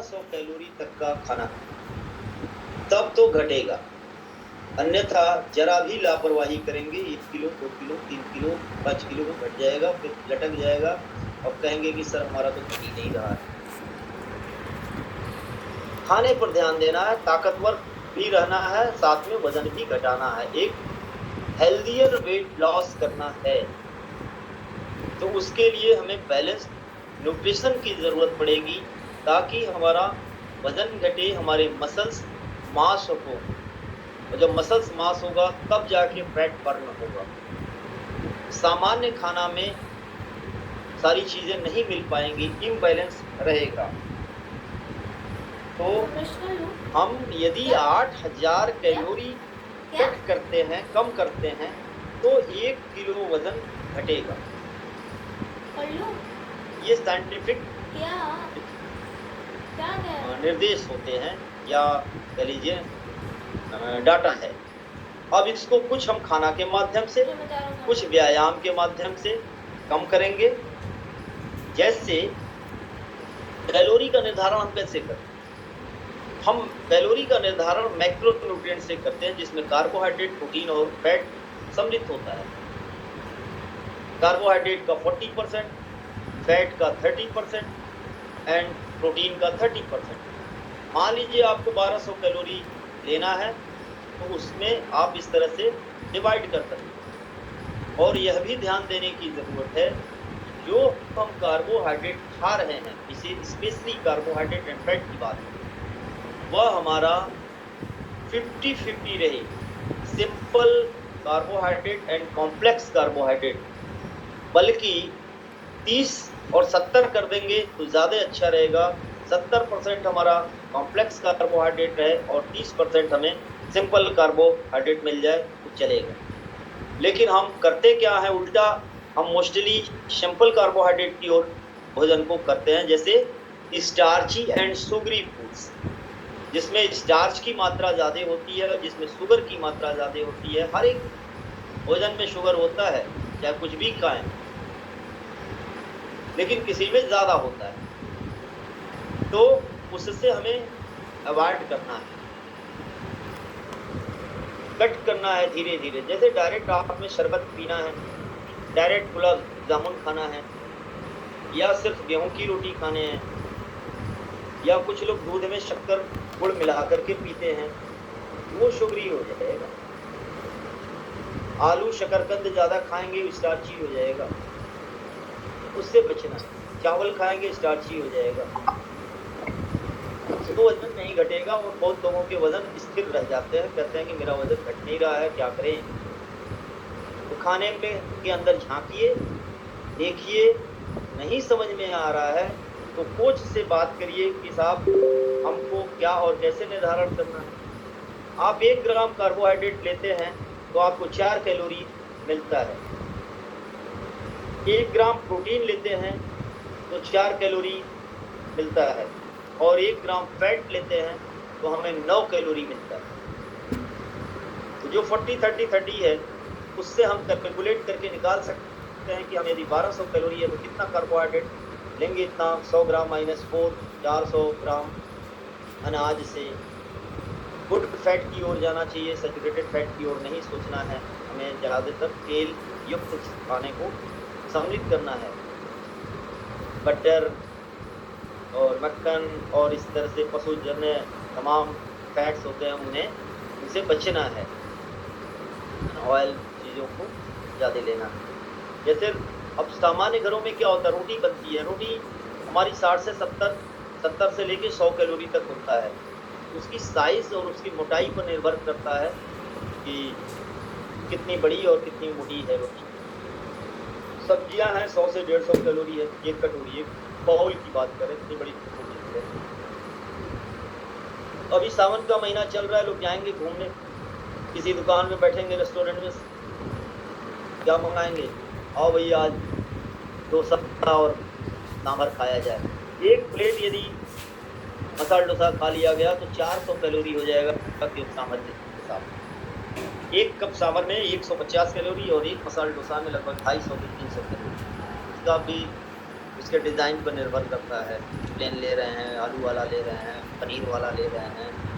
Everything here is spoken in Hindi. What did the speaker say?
1200 कैलोरी तक का खाना तब तो घटेगा, अन्यथा जरा भी लापरवाही करेंगे 1 किलो 2 किलो 3 किलो 5 किलो में घट जाएगा, फिर लटक जाएगा और कहेंगे कि सर हमारा तो घट ही नहीं रहा है। खाने पर ध्यान देना है, ताकतवर भी रहना है, साथ में वजन भी घटाना है, एक हेल्दियर वेट लॉस करना है। तो उसके लिए हमें बैलेंस न्यूट्रिशन की जरूरत पड़ेगी ताकि हमारा वजन घटे, हमारे मसल्स मास हो, और जब मसल्स मास होगा तब जाके फैट बर्न होगा। सामान्य खाना में सारी चीजें नहीं मिल पाएंगी, इम्बैलेंस रहेगा। तो हम यदि 8000 कैलोरी कट करते हैं, कम करते हैं, तो 1 किलो वजन घटेगा। ये साइंटिफिक निर्देश होते हैं या कह लीजिए डाटा है। अब इसको कुछ हम खाना के माध्यम से, कुछ व्यायाम के माध्यम से कम करेंगे। जैसे कैलोरी का निर्धारण हम कैसे करते हैं? हम कैलोरी का निर्धारण मैक्रोन्यूट्रिएंट से करते हैं, जिसमें कार्बोहाइड्रेट, प्रोटीन और फैट सम्मिलित होता है। कार्बोहाइड्रेट का 40%, फैट का 30% एंड प्रोटीन का 30%। मान लीजिए आपको 1200 कैलोरी लेना है तो उसमें आप इस तरह से डिवाइड कर सकते हैं। और यह भी ध्यान देने की ज़रूरत है, जो हम कार्बोहाइड्रेट खा रहे हैं, इसे स्पेशली कार्बोहाइड्रेट एंड फैट की बात है, वह हमारा 50-50 रहे, simple carbohydrate and complex carbohydrate. बल्कि 30 और 70 कर देंगे तो ज़्यादा अच्छा रहेगा। 70% हमारा कॉम्प्लेक्स कार्बोहाइड्रेट रहे और 30% हमें सिंपल कार्बोहाइड्रेट मिल जाए तो चलेगा। लेकिन हम करते क्या है उल्टा, हम मोस्टली सिंपल कार्बोहाइड्रेट की ओर भोजन को करते हैं, जैसे स्टार्ची एंड शुगरी फूड्स, जिसमें स्टार्च की मात्रा ज़्यादा होती है, जिसमें शुगर की मात्रा ज़्यादा होती है। हर एक भोजन में शुगर होता है, चाहे कुछ भी खाएं, लेकिन किसी में ज़्यादा होता है, तो उससे हमें अवॉइड करना है, कट करना है धीरे धीरे। जैसे डायरेक्ट आप में शरबत पीना है, डायरेक्ट गुलाब जामुन खाना है, या सिर्फ गेहूं की रोटी खाने हैं, या कुछ लोग दूध में शक्कर गुड़ मिला करके पीते हैं, वो शुगरी हो जाएगा। आलू शकरकंद ज़्यादा खाएंगे स्टार्ची हो जाएगा, उससे बचना है। चावल खाएंगे स्टार्ची हो जाएगा, तो वजन नहीं घटेगा। और बहुत लोगों के वजन स्थिर रह जाते हैं, कहते हैं कि मेरा वजन घट नहीं रहा है, क्या करें। तो खाने के अंदर झांकिए, देखिए, नहीं समझ में आ रहा है तो कोच से बात करिए कि साहब हमको क्या और कैसे निर्धारण करना है। आप 1 ग्राम कार्बोहाइड्रेट लेते हैं तो आपको 4 कैलोरी मिलता है। 1 ग्राम प्रोटीन लेते हैं तो 4 कैलोरी मिलता है, और 1 ग्राम फैट लेते हैं तो हमें 9 कैलोरी मिलता है। तो जो 40-30-30 है, उससे हम कैलकुलेट करके निकाल सकते हैं कि हम यदि 1200 कैलोरी है तो कितना कार्बोहाइड्रेट लेंगे, इतना 100 ग्राम -4 400 ग्राम अनाज से। गुड फैट की ओर जाना चाहिए, सैचुरेटेड फैट की ओर नहीं सोचना है। हमें ज़्यादातर तेल युक्त खाने को सम्मिलित करना है। बटर और मक्खन और इस तरह से पशुजन्य तमाम फैट्स होते हैं, उनसे बचना है। ऑयल चीज़ों को ज़्यादा लेना है। जैसे अब सामान्य घरों में क्या होता है, रोटी बनती है, रोटी हमारी 60 से 70 से लेके 100 कैलोरी तक होता है। उसकी साइज़ और उसकी मोटाई पर निर्भर करता है कि कितनी बड़ी और कितनी मोटी है रोटी। सब्जियां हैं 100 से 150 कैलोरी है एक कटोरी, एक बाउल की बात करें, इतनी बड़ी कटोरी है। अभी सावन का महीना चल रहा है, लोग जाएंगे घूमने, किसी दुकान में बैठेंगे, रेस्टोरेंट में, क्या मंगाएंगे, आओ भैया आज डोसा और सांभर खाया जाए। एक प्लेट यदि मसाला डोसा खा लिया गया तो 400 कैलोरी हो जाएगा सांभर के साथ। 1 कप सांभर में 150 कैलोरी और 1 मसाला डोसा में लगभग 250 से 300 कैलोरी। इसका भी उसके डिज़ाइन पर निर्भर करता है। प्लेन ले रहे हैं, आलू वाला ले रहे हैं, पनीर वाला ले रहे हैं,